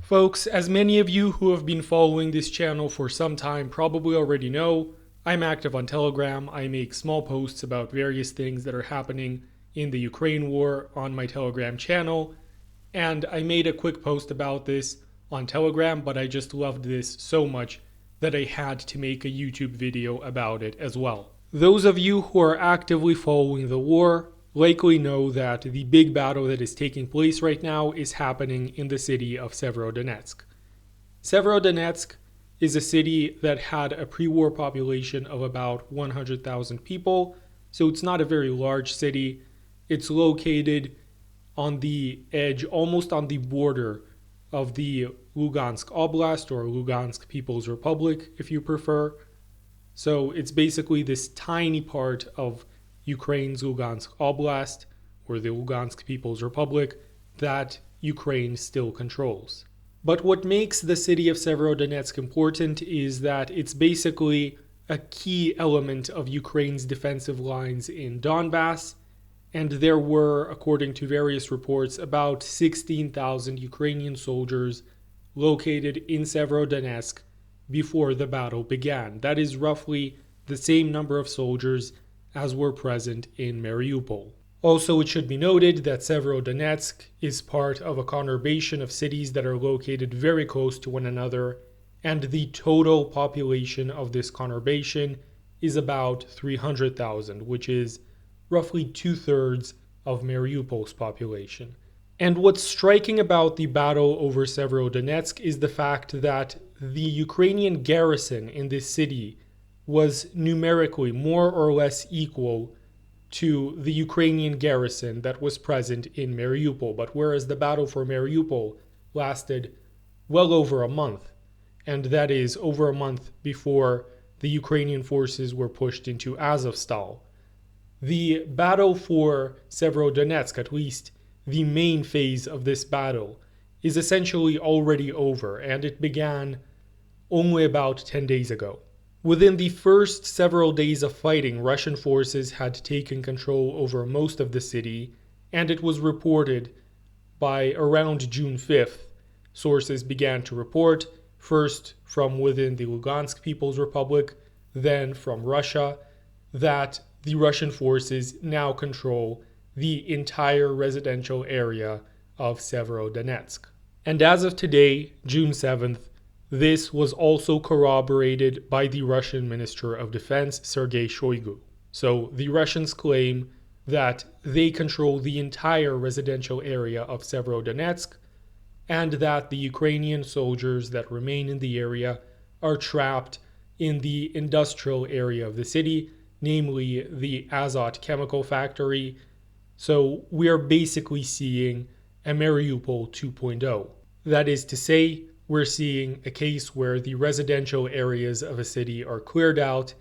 Folks, as many of you who have been following this channel for some time probably already know, I'm active on Telegram. I make small posts about various things that are happening in the Ukraine war on my Telegram channel, and I made a quick post about this on Telegram, but I just loved this so much that I had to make a YouTube video about it as well. Those of you who are actively following the war likely know that the big battle that is taking place right now is happening in the city of Severodonetsk. Severodonetsk is a city that had a pre-war population of about 100,000 people, so it's not a very large city. It's located on the edge, almost on the border of the Lugansk Oblast, or Lugansk People's Republic if you prefer. So it's basically this tiny part of Ukraine's Lugansk Oblast, or the Lugansk People's Republic, that Ukraine still controls. But what makes the city of Severodonetsk important is that it's basically a key element of Ukraine's defensive lines in Donbass, and there were, according to various reports, about 16,000 Ukrainian soldiers located in Severodonetsk before the battle began. That is roughly the same number of soldiers as were present in Mariupol. Also, it should be noted that Severodonetsk is part of a conurbation of cities that are located very close to one another, and the total population of this conurbation is about 300,000, which is roughly 2/3 of Mariupol's population. And what's striking about the battle over Severodonetsk is the fact that the Ukrainian garrison in this city was numerically more or less equal to the Ukrainian garrison that was present in Mariupol. But whereas the battle for Mariupol lasted well over a month, and that is over a month before the Ukrainian forces were pushed into Azovstal, the battle for Severodonetsk, at least the main phase of this battle, is essentially already over, and it began only about 10 days ago. Within the first several days of fighting, Russian forces had taken control over most of the city, and it was reported by around June 5th. Sources began to report, first from within the Lugansk People's Republic, then from Russia, that the Russian forces now control the entire residential area of Severodonetsk. And as of today, June 7th, this was also corroborated by the Russian Minister of Defense, Sergei Shoigu. So the Russians claim that they control the entire residential area of Severodonetsk, and that the Ukrainian soldiers that remain in the area are trapped in the industrial area of the city, namely the Azot chemical factory. So we are basically seeing a Mariupol 2.0. That is to say, we're seeing a case where the residential areas of a city are cleared out,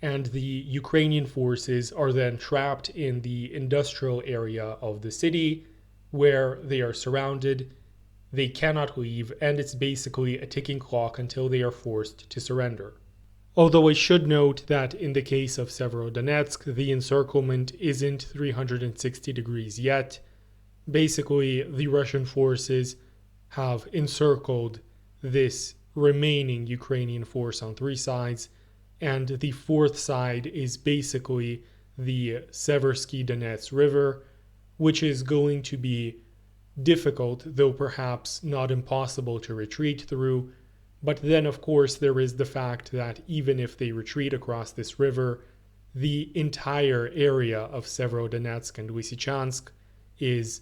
and the Ukrainian forces are then trapped in the industrial area of the city, where they are surrounded, they cannot leave, and it's basically a ticking clock until they are forced to surrender. Although I should note that in the case of Severodonetsk, the encirclement isn't 360 degrees yet. Basically, the Russian forces have encircled this remaining Ukrainian force on three sides, and the fourth side is basically the Seversky Donets River, which is going to be difficult, though perhaps not impossible, to retreat through. But then, of course, there is the fact that even if they retreat across this river, the entire area of Severodonetsk and Lysychansk is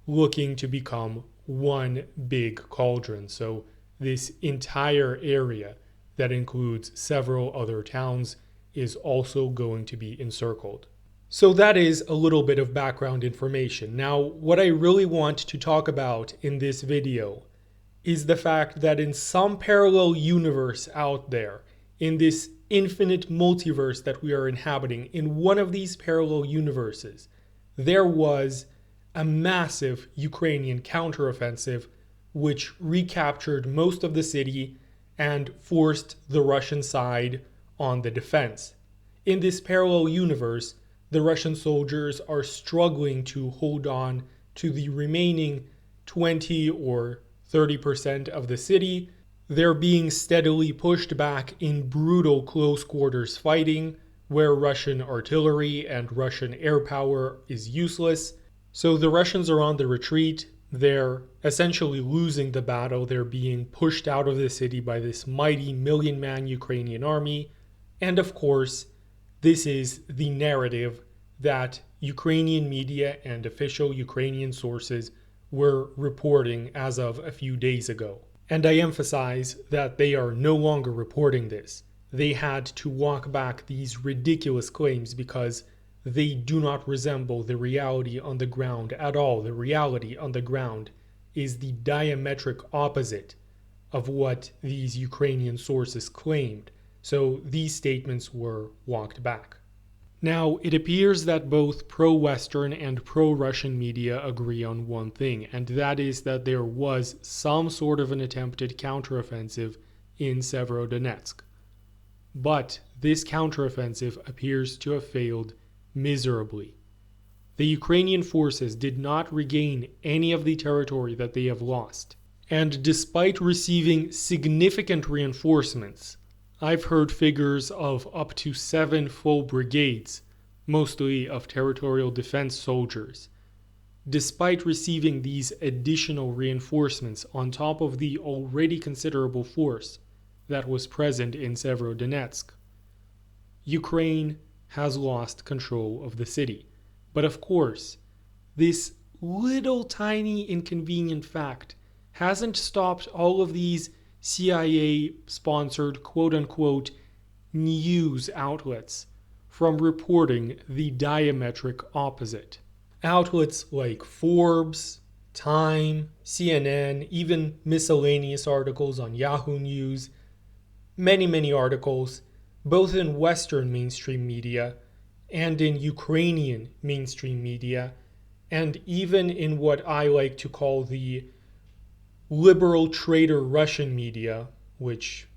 looking to become one big cauldron. So this entire area that includes several other towns is also going to be encircled. So that is a little bit of background information. Now, what I really want to talk about in this video is the fact that in some parallel universe out there, in this infinite multiverse that we are inhabiting, in one of these parallel universes, there was a massive Ukrainian counteroffensive which recaptured most of the city and forced the Russian side on the defense. In this parallel universe, the Russian soldiers are struggling to hold on to the remaining 20 or 30% of the city. They're being steadily pushed back in brutal close quarters fighting where Russian artillery and Russian air power is useless. So the Russians are on the retreat. They're essentially losing the battle. They're being pushed out of the city by this mighty million-man Ukrainian army. And of course, this is the narrative that Ukrainian media and official Ukrainian sources were reporting as of a few days ago. And I emphasize that they are no longer reporting this. They had to walk back these ridiculous claims because they do not resemble the reality on the ground at all. The reality on the ground is the diametric opposite of what these Ukrainian sources claimed. So these statements were walked back. Now, it appears that both pro-Western and pro-Russian media agree on one thing, and that is that there was some sort of an attempted counteroffensive in Severodonetsk. But this counteroffensive appears to have failed miserably. The Ukrainian forces did not regain any of the territory that they have lost. And despite receiving significant reinforcements, I've heard figures of up to 7 full brigades, mostly of territorial defense soldiers. Despite receiving these additional reinforcements on top of the already considerable force that was present in Severodonetsk, Ukraine has lost control of the city. But of course, this little tiny inconvenient fact hasn't stopped all of these CIA-sponsored quote-unquote news outlets from reporting the diametric opposite. Outlets like Forbes, Time, CNN, even miscellaneous articles on Yahoo News, many articles, both in Western mainstream media and in Ukrainian mainstream media, and even in what I like to call the liberal traitor Russian media, which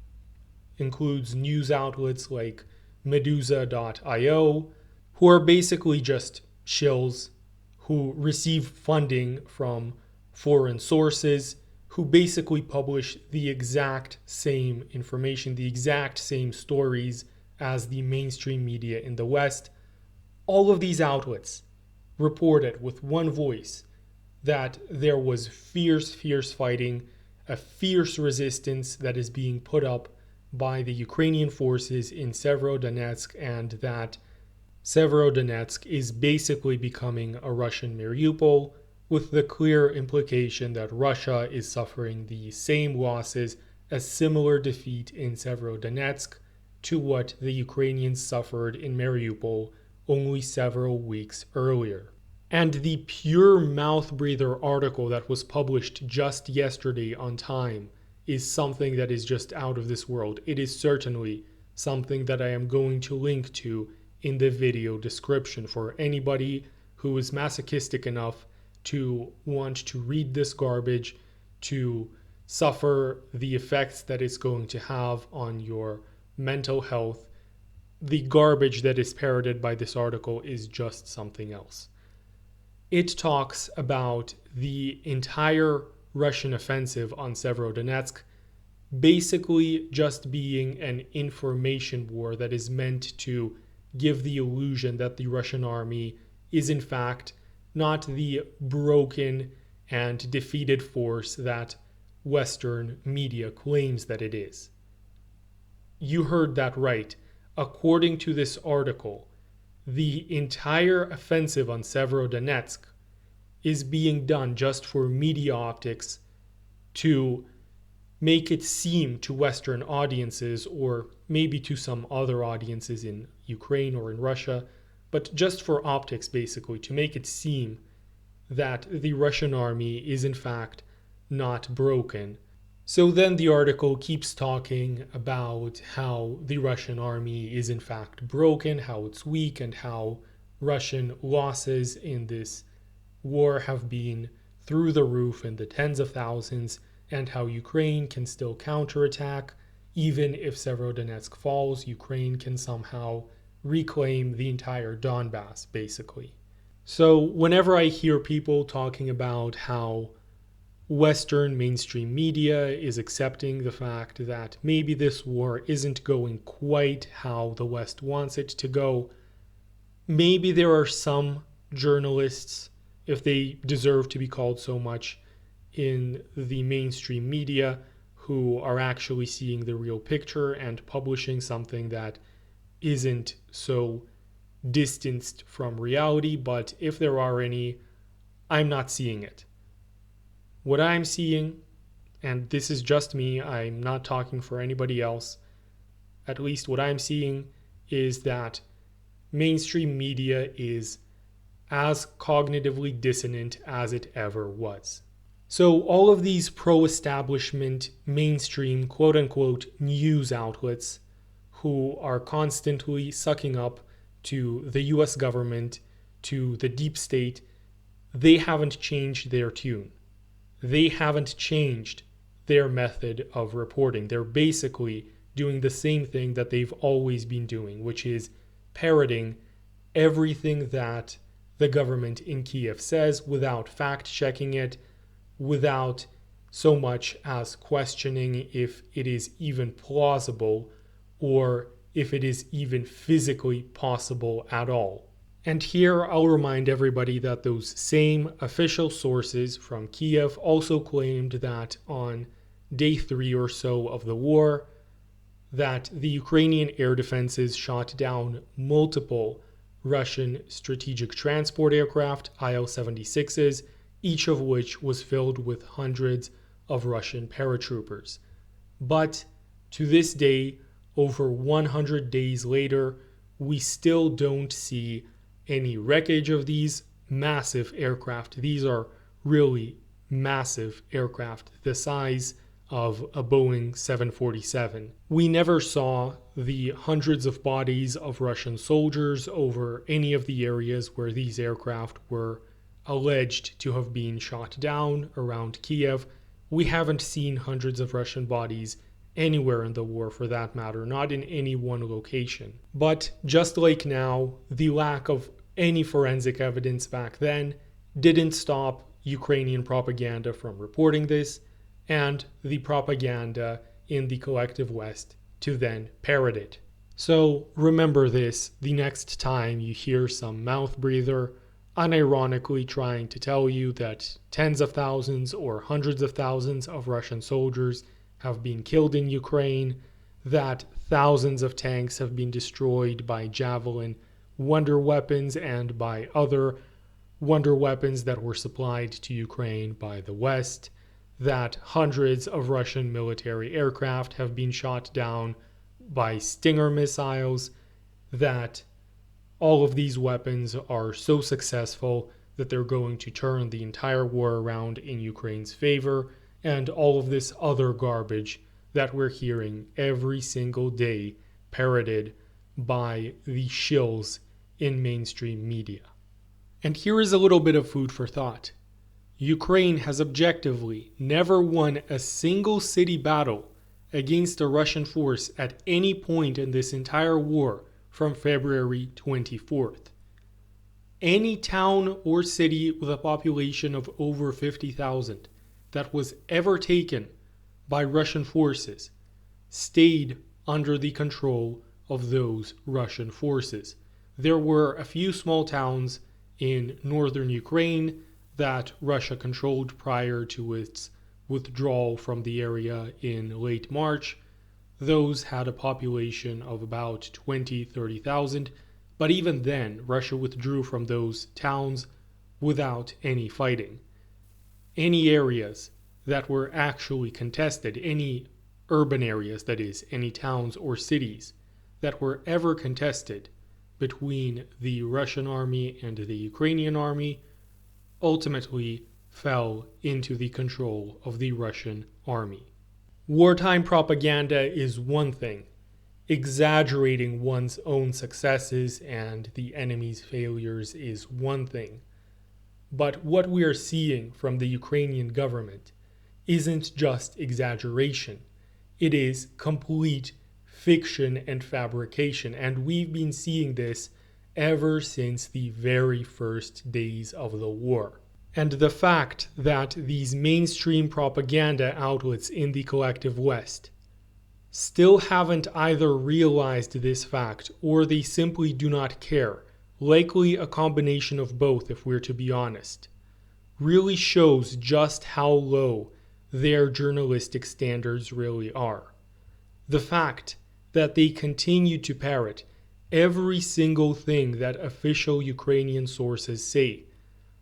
includes news outlets like Meduza.io, who are basically just shills who receive funding from foreign sources, who basically publish the exact same information, the exact same stories as the mainstream media in the West. All of these outlets reported with one voice that there was fierce fighting, a fierce resistance that is being put up by the Ukrainian forces in Severodonetsk, and that Severodonetsk is basically becoming a Russian Mariupol, with the clear implication that Russia is suffering the same losses, a similar defeat in Severodonetsk to what the Ukrainians suffered in Mariupol only several weeks earlier. And the pure mouth breather article that was published just yesterday on Time is something that is just out of this world. It is certainly something that I am going to link to in the video description for anybody who is masochistic enough to want to read this garbage, to suffer the effects that it's going to have on your mental health. The garbage that is parroted by this article is just something else. It talks about the entire Russian offensive on Severodonetsk basically just being an information war that is meant to give the illusion that the Russian army is in fact not the broken and defeated force that Western media claims that it is. You heard that right. According to this article, the entire offensive on Severodonetsk is being done just for media optics to make it seem to Western audiences, or maybe to some other audiences in Ukraine or in Russia, but just for optics basically, to make it seem that the Russian army is in fact not broken. So then the article keeps talking about how the Russian army is in fact broken, how it's weak, and how Russian losses in this war have been through the roof in the tens of thousands, and how Ukraine can still counterattack. Even if Severodonetsk falls, Ukraine can somehow reclaim the entire Donbass, basically. So whenever I hear people talking about how Western mainstream media is accepting the fact that maybe this war isn't going quite how the West wants it to go. Maybe there are some journalists, if they deserve to be called so much, in the mainstream media who are actually seeing the real picture and publishing something that isn't so distanced from reality. But if there are any, I'm not seeing it. What I'm seeing, and this is just me, I'm not talking for anybody else, at least what I'm seeing is that mainstream media is as cognitively dissonant as it ever was. So all of these pro-establishment mainstream quote-unquote news outlets who are constantly sucking up to the US government, to the deep state, they haven't changed their tune. They haven't changed their method of reporting. They're basically doing the same thing that they've always been doing, which is parroting everything that the government in Kiev says without fact-checking it, without so much as questioning if it is even plausible or if it is even physically possible at all. And here I'll remind everybody that those same official sources from Kiev also claimed that on day 3 or so of the war, that the Ukrainian air defenses shot down multiple Russian strategic transport aircraft, Il-76s, each of which was filled with hundreds of Russian paratroopers. But to this day, over 100 days later, we still don't see any wreckage of these massive aircraft. These are really massive aircraft, the size of a Boeing 747. We never saw the hundreds of bodies of Russian soldiers over any of the areas where these aircraft were alleged to have been shot down around Kiev. We haven't seen hundreds of Russian bodies anywhere in the war for that matter, not in any one location. But just like now, the lack of any forensic evidence back then didn't stop Ukrainian propaganda from reporting this, and the propaganda in the collective West to then parrot it. So remember this the next time you hear some mouth breather unironically trying to tell you that tens of thousands or hundreds of thousands of Russian soldiers have been killed in Ukraine, that thousands of tanks have been destroyed by Javelin wonder weapons and by other wonder weapons that were supplied to Ukraine by the West, that hundreds of Russian military aircraft have been shot down by Stinger missiles, that all of these weapons are so successful that they're going to turn the entire war around in Ukraine's favor, and all of this other garbage that we're hearing every single day parroted by the shills in mainstream media. And here is a little bit of food for thought. Ukraine has objectively never won a single city battle against a Russian force at any point in this entire war from February 24th. Any town or city with a population of over 50,000 that was ever taken by Russian forces stayed under the control of those Russian forces. There were a few small towns in northern Ukraine that Russia controlled prior to its withdrawal from the area in late March. Those had a population of about 30,000, but even then, Russia withdrew from those towns without any fighting. Any areas that were actually contested, any urban areas, that is, any towns or cities that were ever contested between the Russian army and the Ukrainian army, ultimately fell into the control of the Russian army. Wartime propaganda is one thing. Exaggerating one's own successes and the enemy's failures is one thing. But what we are seeing from the Ukrainian government isn't just exaggeration. It is complete fiction and fabrication, and we've been seeing this ever since the very first days of the war. And the fact that these mainstream propaganda outlets in the collective West still haven't either realized this fact or they simply do not care, likely a combination of both if we're to be honest, really shows just how low their journalistic standards really are. The fact that they continue to parrot every single thing that official Ukrainian sources say,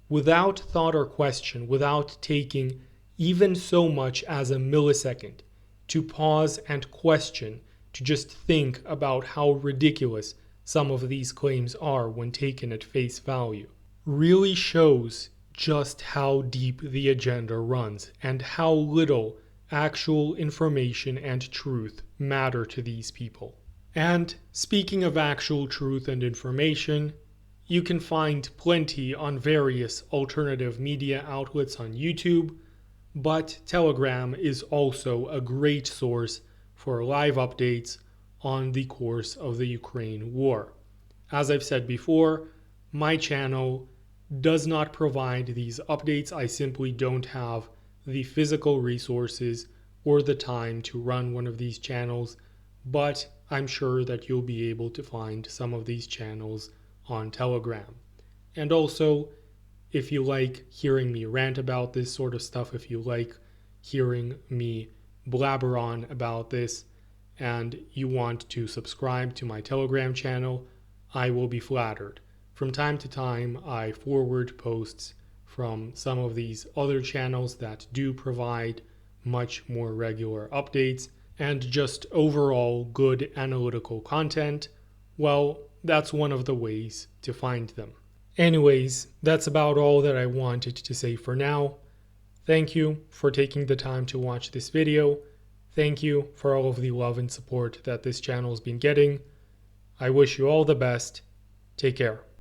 without thought or question, without taking even so much as a millisecond to pause and question, to just think about how ridiculous some of these claims are when taken at face value, really shows just how deep the agenda runs and how little actual information and truth matter to these people. And speaking of actual truth and information, you can find plenty on various alternative media outlets on YouTube, but Telegram is also a great source for live updates on the course of the Ukraine war. As I've said before, my channel does not provide these updates. I simply don't have the physical resources or the time to run one of these channels, but I'm sure that you'll be able to find some of these channels on Telegram. And also, if you like hearing me rant about this sort of stuff, if you like hearing me blabber on about this, and you want to subscribe to my Telegram channel, I will be flattered. From time to time, I forward posts from some of these other channels that do provide much more regular updates and just overall good analytical content. Well, that's one of the ways to find them. Anyways, that's about all that I wanted to say for now. Thank you for taking the time to watch this video. Thank you for all of the love and support that this channel has been getting. I wish you all the best. Take care.